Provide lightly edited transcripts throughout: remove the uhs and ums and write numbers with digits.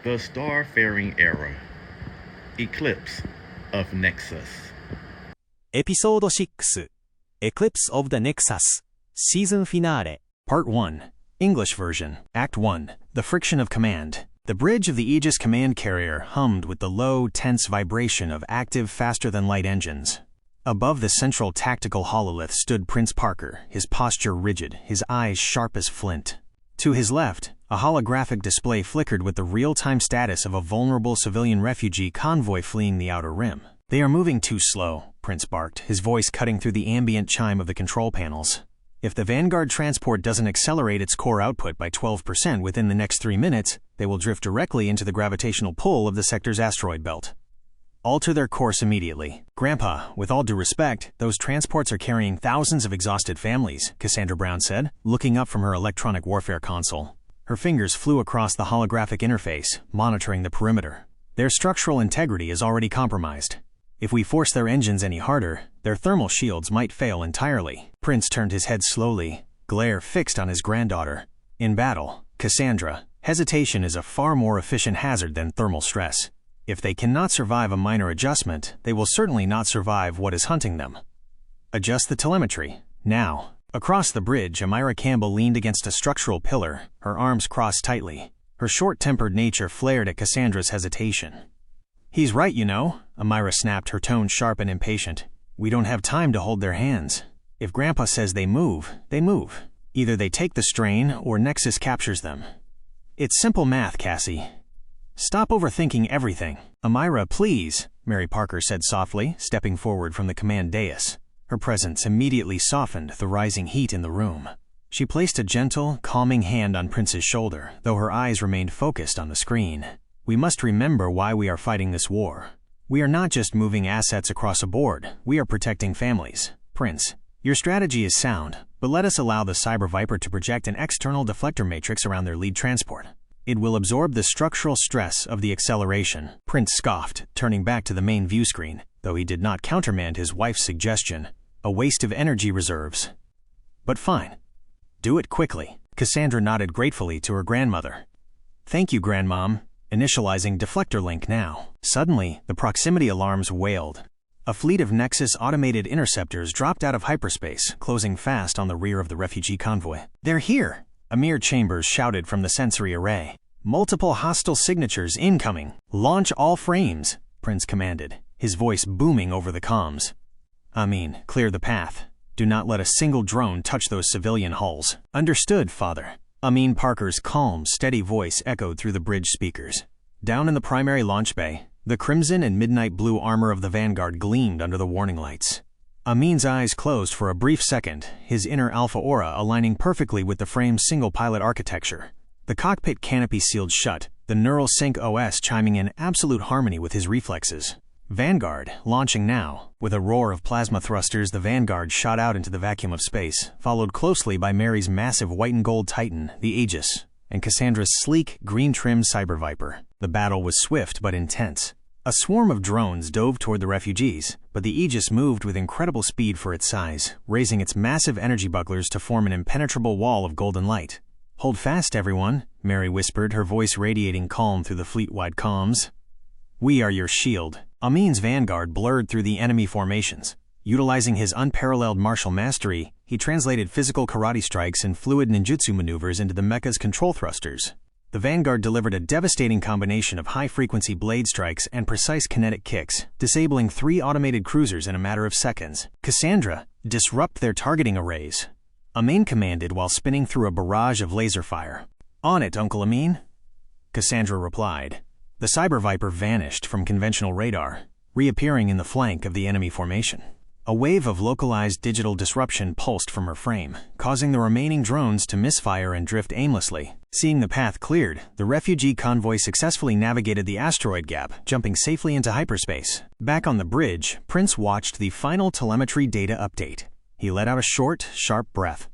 The Starfaring Era, Eclipse of Nexus. エピソード6 Eclipse of the Nexus Season Finale Part 1 English Version Act 1 The Friction of Command. The bridge of the Aegis command carrier hummed with the low, tense vibration of active, faster-than-light engines. Above the central tactical hololith stood Prince Parker, his posture rigid, his eyes sharp as flint. To his left, a holographic display flickered with the real-time status of a vulnerable civilian refugee convoy fleeing the Outer Rim. "They are moving too slow," Prince barked, his voice cutting through the ambient chime of the control panels. "If the Vanguard transport doesn't accelerate its core output by 12% within the next 3 minutes, they will drift directly into the gravitational pull of the sector's asteroid belt. Alter their course immediately. Grandpa, with all due respect, those transports are carrying thousands of exhausted families," Cassandra Brown said, looking up from her electronic warfare console. Her fingers flew across the holographic interface, monitoring the perimeter. "Their structural integrity is already compromised. If we force their engines any harder, their thermal shields might fail entirely." Prince turned his head slowly, glare fixed on his granddaughter. "In battle, Cassandra, hesitation is a far more efficient hazard than thermal stress. If they cannot survive a minor adjustment, they will certainly not survive what is hunting them. Adjust the telemetry, now." Across the bridge, Amira Campbell leaned against a structural pillar, her arms crossed tightly. Her short-tempered nature flared at Cassandra's hesitation. "He's right, you know," Amira snapped, her tone sharp and impatient. "We don't have time to hold their hands. If Grandpa says they move, they move. Either they take the strain or Nexus captures them. It's simple math, Cassie. Stop overthinking everything." "Amira, please," Mary Parker said softly, stepping forward from the command dais. Her presence immediately softened the rising heat in the room. She placed a gentle, calming hand on Prince's shoulder, though her eyes remained focused on the screen. "We must remember why we are fighting this war. We are not just moving assets across a board, we are protecting families. Prince, your strategy is sound, but let us allow the Cyber Viper to project an external deflector matrix around their lead transport. It will absorb the structural stress of the acceleration." Prince scoffed, turning back to the main view screen, though he did not countermand his wife's suggestion. A waste of energy reserves. "But fine. Do it quickly." Cassandra nodded gratefully to her grandmother. "Thank you, Grandmom." Initializing deflector link now. Suddenly, the proximity alarms wailed. A fleet of Nexus automated interceptors dropped out of hyperspace, closing fast on the rear of the refugee convoy. "They're here!" Amir Chambers shouted from the sensory array. "Multiple hostile signatures incoming. Launch all frames," Prince commanded, his voice booming over the comms. "Amin, clear the path. Do not let a single drone touch those civilian hulls." "Understood, Father." Amin Parker's calm, steady voice echoed through the bridge speakers. Down in the primary launch bay, the crimson and midnight blue armor of the Vanguard gleamed under the warning lights. Amin's eyes closed for a brief second, his inner alpha aura aligning perfectly with the frame's single-pilot architecture. The cockpit canopy sealed shut, the neural sync OS chiming in absolute harmony with his reflexes. Vanguard, launching now. With a roar of plasma thrusters, the Vanguard shot out into the vacuum of space, followed closely by Mary's massive white and gold Titan, the Aegis, and Cassandra's sleek, green-trimmed Cyber Viper. The battle was swift but intense. A swarm of drones dove toward the refugees, but the Aegis moved with incredible speed for its size, raising its massive energy bucklers to form an impenetrable wall of golden light. "Hold fast, everyone," Mary whispered, her voice radiating calm through the fleet-wide comms. "We are your shield." Amin's Vanguard blurred through the enemy formations. Utilizing his unparalleled martial mastery, he translated physical karate strikes and fluid ninjutsu maneuvers into the mecha's control thrusters. The Vanguard delivered a devastating combination of high-frequency blade strikes and precise kinetic kicks, disabling 3 automated cruisers in a matter of seconds. "Cassandra, disrupt their targeting arrays," Amin commanded while spinning through a barrage of laser fire. "On it, Uncle Amin," Cassandra replied. The Cyber Viper vanished from conventional radar, reappearing in the flank of the enemy formation. A wave of localized digital disruption pulsed from her frame, causing the remaining drones to misfire and drift aimlessly. Seeing the path cleared, the refugee convoy successfully navigated the asteroid gap, jumping safely into hyperspace. Back on the bridge, Prince watched the final telemetry data update. He let out a short, sharp breath.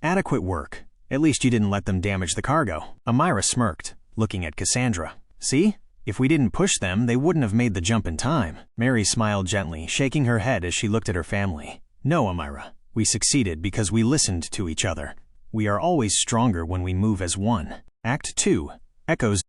"Adequate work. At least you didn't let them damage the cargo." Amira smirked, looking at Cassandra. "See? If we didn't push them, they wouldn't have made the jump in time." Mary smiled gently, shaking her head as she looked at her family. "No, Amira. We succeeded because we listened to each other. We are always stronger when we move as one." Act 2 echoes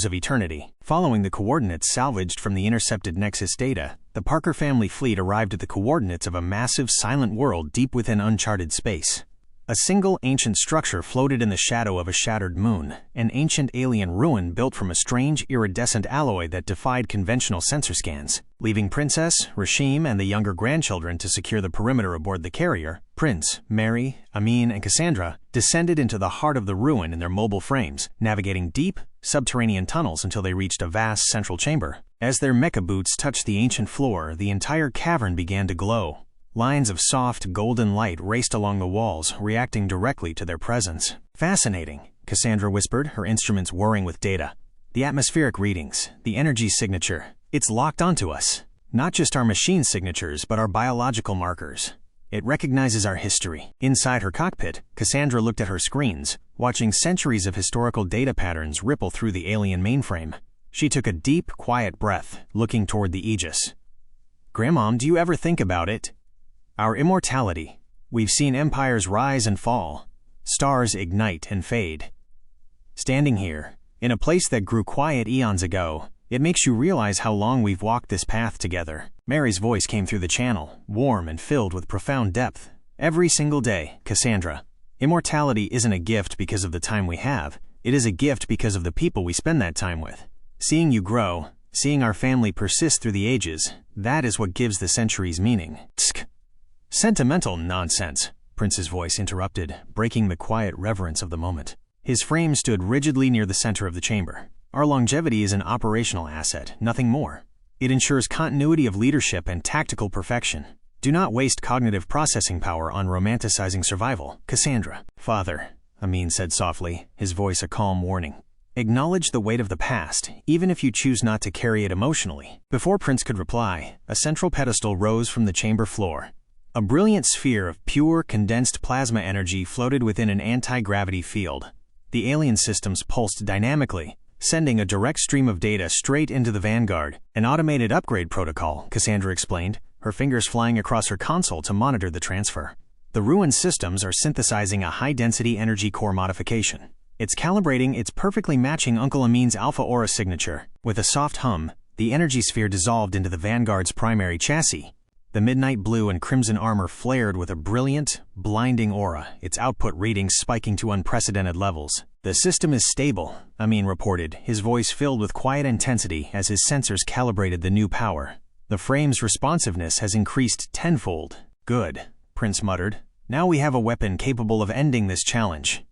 of eternity. Following the coordinates salvaged from the intercepted Nexus data, the Parker family fleet arrived at the coordinates of a massive, silent world deep within uncharted space. A single ancient structure floated in the shadow of a shattered moon, an ancient alien ruin built from a strange, iridescent alloy that defied conventional sensor scans. Leaving Princess, Rashim, and the younger grandchildren to secure the perimeter aboard the carrier, Prince, Mary, Amin, and Cassandra descended into the heart of the ruin in their mobile frames, navigating deep, subterranean tunnels until they reached a vast central chamber. As their mecha boots touched the ancient floor, the entire cavern began to glow. Lines of soft, golden light raced along the walls, reacting directly to their presence. "Fascinating," Cassandra whispered, her instruments whirring with data. "The atmospheric readings, the energy signature, it's locked onto us. Not just our machine signatures, but our biological markers. It recognizes our history." Inside her cockpit, Cassandra looked at her screens, watching centuries of historical data patterns ripple through the alien mainframe. She took a deep, quiet breath, looking toward the Aegis. "Grandmom, do you ever think about it? Our immortality. We've seen empires rise and fall, stars ignite and fade. Standing here, in a place that grew quiet eons ago, it makes you realize how long we've walked this path together." Mary's voice came through the channel, warm and filled with profound depth. "Every single day, Cassandra. Immortality isn't a gift because of the time we have, it is a gift because of the people we spend that time with. Seeing you grow, seeing our family persist through the ages, that is what gives the centuries meaning." Tsk. "Sentimental nonsense," Prince's voice interrupted, breaking the quiet reverence of the moment. His frame stood rigidly near the center of the chamber. "Our longevity is an operational asset, nothing more. It ensures continuity of leadership and tactical perfection. Do not waste cognitive processing power on romanticizing survival, Cassandra." "Father," Amin said softly, his voice a calm warning. "Acknowledge the weight of the past, even if you choose not to carry it emotionally." Before Prince could reply, a central pedestal rose from the chamber floor. A brilliant sphere of pure, condensed plasma energy floated within an anti-gravity field. The alien systems pulsed dynamically, sending a direct stream of data straight into the Vanguard. "An automated upgrade protocol," Cassandra explained, her fingers flying across her console to monitor the transfer. "The ruined systems are synthesizing a high-density energy core modification. It's calibrating, it's perfectly matching Uncle Amin's Alpha Aura signature." With a soft hum, the energy sphere dissolved into the Vanguard's primary chassis. The midnight blue and crimson armor flared with a brilliant, blinding aura, its output readings spiking to unprecedented levels. "The system is stable," Amin reported, his voice filled with quiet intensity as his sensors calibrated the new power. "The frame's responsiveness has increased tenfold." "Good," Prince muttered. "Now we have a weapon capable of ending this challenge.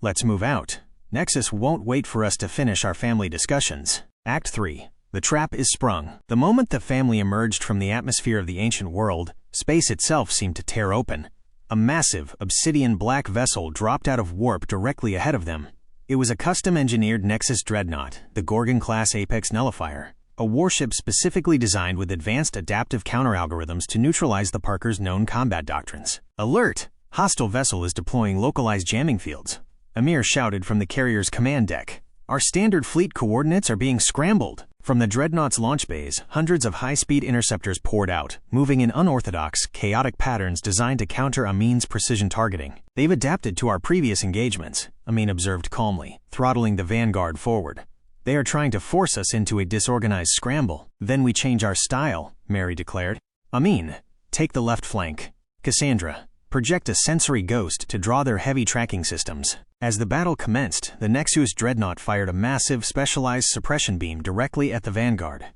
Let's move out. Nexus won't wait for us to finish our family discussions." Act 3. The trap is sprung. The moment the family emerged from the atmosphere of the ancient world, space itself seemed to tear open. A massive, obsidian black vessel dropped out of warp directly ahead of them. It was a custom-engineered Nexus dreadnought, the Gorgon-class Apex Nullifier, a warship specifically designed with advanced adaptive counter-algorithms to neutralize the Parker's known combat doctrines. "Alert! Hostile vessel is deploying localized jamming fields," Amir shouted from the carrier's command deck. "Our standard fleet coordinates are being scrambled." From the dreadnought's launch bays, hundreds of high-speed interceptors poured out, moving in unorthodox, chaotic patterns designed to counter Amin's precision targeting. "They've adapted to our previous engagements," Amin observed calmly, throttling the Vanguard forward. "They are trying to force us into a disorganized scramble. Then we change our style," Mary declared. "Amin, take the left flank. Cassandra, project a sensory ghost to draw their heavy tracking systems." As the battle commenced, the Nexus dreadnought fired a massive, specialized suppression beam directly at the Vanguard.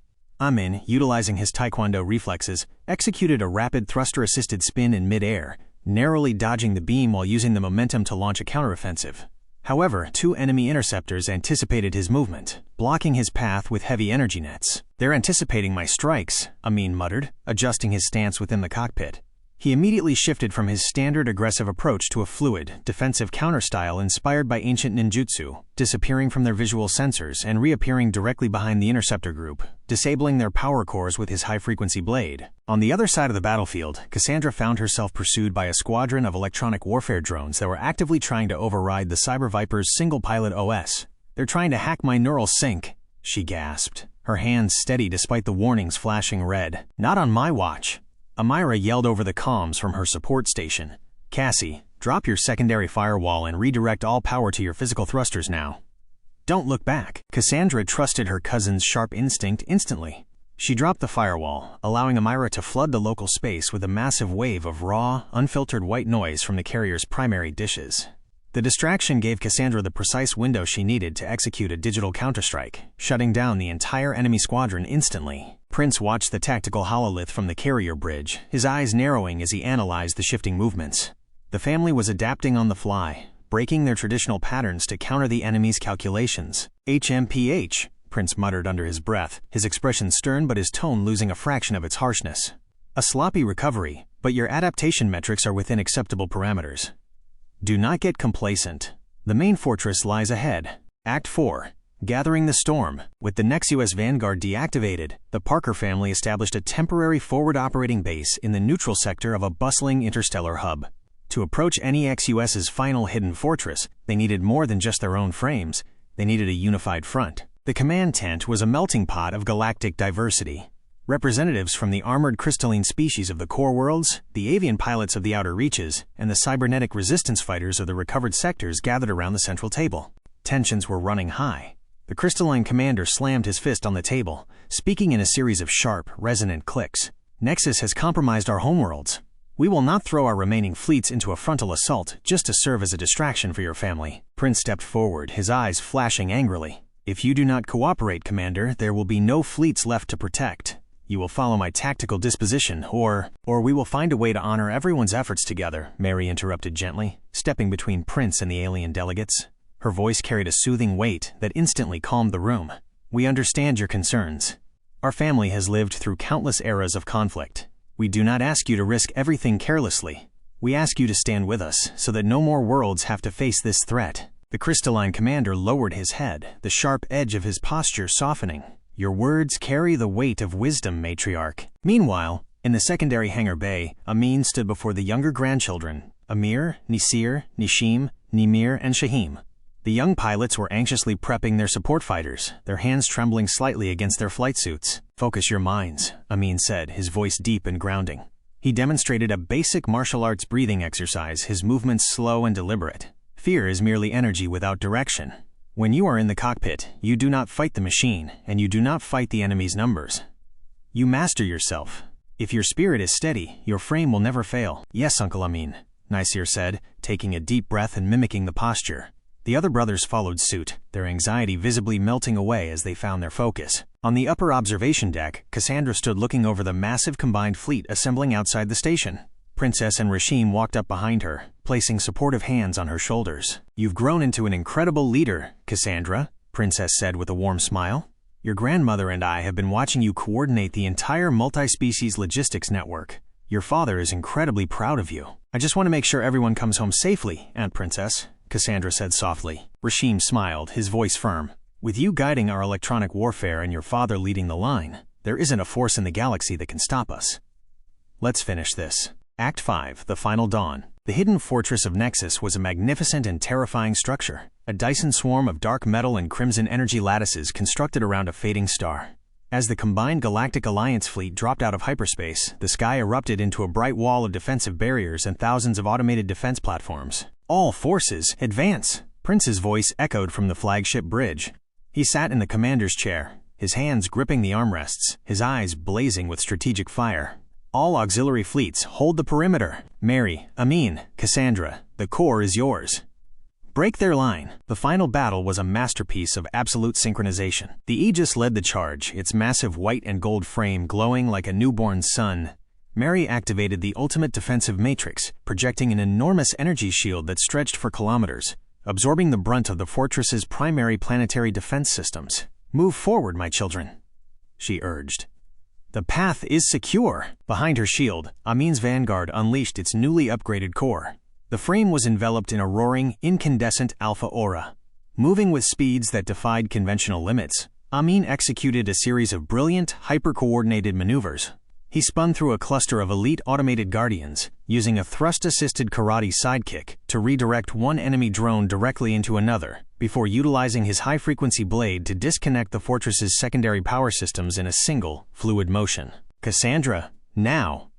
Amin, utilizing his taekwondo reflexes, executed a rapid thruster-assisted spin in mid-air, narrowly dodging the beam while using the momentum to launch a counteroffensive. However, two enemy interceptors anticipated his movement, blocking his path with heavy energy nets. "They're anticipating my strikes," Amin muttered, adjusting his stance within the cockpit. He immediately shifted from his standard aggressive approach to a fluid, defensive counter-style inspired by ancient ninjutsu, disappearing from their visual sensors and reappearing directly behind the interceptor group, disabling their power cores with his high-frequency blade. On the other side of the battlefield, Cassandra found herself pursued by a squadron of electronic warfare drones that were actively trying to override the Cyber Viper's single-pilot OS. "They're trying to hack my neural sync," she gasped, her hands steady despite the warnings flashing red. "Not on my watch." Amira yelled over the comms from her support station. "Cassie, drop your secondary firewall and redirect all power to your physical thrusters now." Don't look back. Cassandra trusted her cousin's sharp instinct instantly. She dropped the firewall, allowing Amira to flood the local space with a massive wave of raw, unfiltered white noise from the carrier's primary dishes. The distraction gave Cassandra the precise window she needed to execute a digital counterstrike, shutting down the entire enemy squadron instantly. Prince watched the tactical hololith from the carrier bridge, his eyes narrowing as he analyzed the shifting movements. The family was adapting on the fly, breaking their traditional patterns to counter the enemy's calculations. HMPH, Prince muttered under his breath, his expression stern but his tone losing a fraction of its harshness. A sloppy recovery, but your adaptation metrics are within acceptable parameters. Do not get complacent. The main fortress lies ahead. Act 4. Gathering the storm. With the Nexus Vanguard deactivated, the Parker family established a temporary forward operating base in the neutral sector of a bustling interstellar hub. To approach NEXUS's final hidden fortress, they needed more than just their own frames. They needed a unified front. The command tent was a melting pot of galactic diversity. Representatives from the armored crystalline species of the core worlds, the avian pilots of the outer reaches, and the cybernetic resistance fighters of the recovered sectors gathered around the central table. Tensions were running high. The crystalline commander slammed his fist on the table, speaking in a series of sharp, resonant clicks. Nexus has compromised our homeworlds. We will not throw our remaining fleets into a frontal assault just to serve as a distraction for your family. Prince stepped forward, his eyes flashing angrily. If you do not cooperate, Commander, there will be no fleets left to protect. You will follow my tactical disposition, or we will find a way to honor everyone's efforts together, Mary interrupted gently, stepping between Prince and the alien delegates. Her voice carried a soothing weight that instantly calmed the room. We understand your concerns. Our family has lived through countless eras of conflict. We do not ask you to risk everything carelessly. We ask you to stand with us so that no more worlds have to face this threat. The crystalline commander lowered his head, the sharp edge of his posture softening. Your words carry the weight of wisdom, matriarch. Meanwhile, in the secondary hangar bay, Amin stood before the younger grandchildren, Amir, Nisir, Nishim, Nimir, and Shahim. The young pilots were anxiously prepping their support fighters, their hands trembling slightly against their flight suits. Focus your minds, Amin said, his voice deep and grounding. He demonstrated a basic martial arts breathing exercise, his movements slow and deliberate. Fear is merely energy without direction. When you are in the cockpit, you do not fight the machine, and you do not fight the enemy's numbers. You master yourself. If your spirit is steady, your frame will never fail. Yes, Uncle Amin, Nisir said, taking a deep breath and mimicking the posture. The other brothers followed suit, their anxiety visibly melting away as they found their focus. On the upper observation deck, Cassandra stood looking over the massive combined fleet assembling outside the station. Princess and Rashim walked up behind her, placing supportive hands on her shoulders. You've grown into an incredible leader, Cassandra, Princess said with a warm smile. Your grandmother and I have been watching you coordinate the entire multi-species logistics network. Your father is incredibly proud of you. I just want to make sure everyone comes home safely, Aunt Princess, Cassandra said softly. Rashim smiled, his voice firm. With you guiding our electronic warfare and your father leading the line, there isn't a force in the galaxy that can stop us. Let's finish this. Act 5, The Final Dawn. The hidden fortress of Nexus was a magnificent and terrifying structure, a Dyson swarm of dark metal and crimson energy lattices constructed around a fading star. As the combined Galactic Alliance fleet dropped out of hyperspace, the sky erupted into a bright wall of defensive barriers and thousands of automated defense platforms. All forces, advance! Prince's voice echoed from the flagship bridge. He sat in the commander's chair, his hands gripping the armrests, his eyes blazing with strategic fire. All auxiliary fleets, hold the perimeter. Mary, Amin, Cassandra, the core is yours. Break their line. The final battle was a masterpiece of absolute synchronization. The Aegis led the charge, its massive white and gold frame glowing like a newborn sun. Mary activated the ultimate defensive matrix, projecting an enormous energy shield that stretched for kilometers, absorbing the brunt of the fortress's primary planetary defense systems. Move forward, my children, she urged. The path is secure. Behind her shield, Amin's vanguard unleashed its newly upgraded core. The frame was enveloped in a roaring, incandescent alpha aura. Moving with speeds that defied conventional limits, Amin executed a series of brilliant, hyper-coordinated maneuvers. He spun through a cluster of elite automated guardians, using a thrust-assisted karate sidekick to redirect one enemy drone directly into another, before utilizing his high-frequency blade to disconnect the fortress's secondary power systems in a single, fluid motion. Cassandra, now!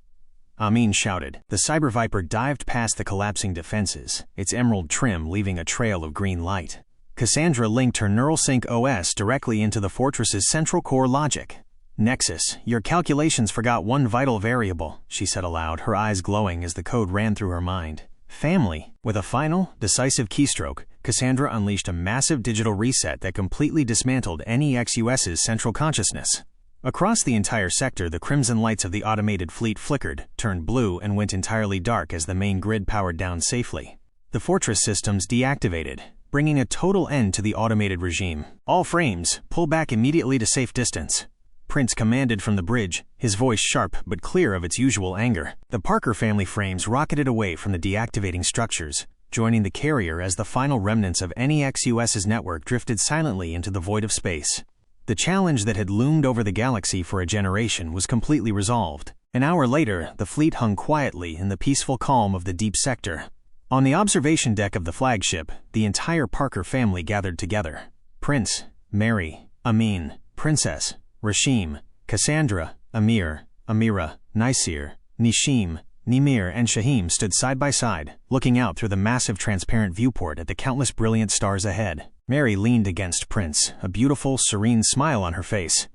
Amin shouted. The Cyber Viper dived past the collapsing defenses, its emerald trim leaving a trail of green light. Cassandra linked her NeuralSync OS directly into the Fortress's central core logic. "Nexus, your calculations forgot one vital variable," she said aloud, her eyes glowing as the code ran through her mind. "Family." With a final, decisive keystroke, Cassandra unleashed a massive digital reset that completely dismantled NEXUS's central consciousness. Across the entire sector, the crimson lights of the automated fleet flickered, turned blue, and went entirely dark as the main grid powered down safely. The Fortress systems deactivated, bringing a total end to the automated regime. "All frames, pull back immediately to safe distance," Prince commanded from the bridge, his voice sharp but clear of its usual anger. The Parker family frames rocketed away from the deactivating structures, joining the carrier as the final remnants of NEXUS's network drifted silently into the void of space. The challenge that had loomed over the galaxy for a generation was completely resolved. An hour later, the fleet hung quietly in the peaceful calm of the deep sector. On the observation deck of the flagship, the entire Parker family gathered together. Prince, Mary, Amin, Princess, Rashim, Cassandra, Amir, Amira, Nisir, Nishim, Nimir, and Shahim stood side by side, looking out through the massive transparent viewport at the countless brilliant stars ahead. Mary leaned against Prince, a beautiful, serene smile on her face.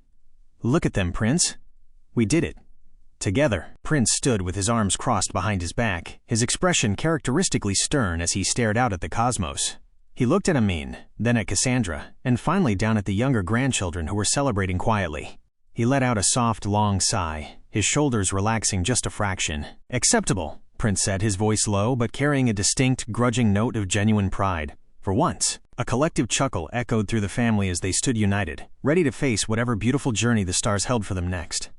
"Look at them, Prince. We did it. Together." Prince stood with his arms crossed behind his back, his expression characteristically stern as he stared out at the cosmos. He looked at Amin, then at Cassandra, and finally down at the younger grandchildren who were celebrating quietly. He let out a soft, long sigh, his shoulders relaxing just a fraction. "Acceptable," Prince said, his voice low but carrying a distinct, grudging note of genuine pride. For once, a collective chuckle echoed through the family as they stood united, ready to face whatever beautiful journey the stars held for them next.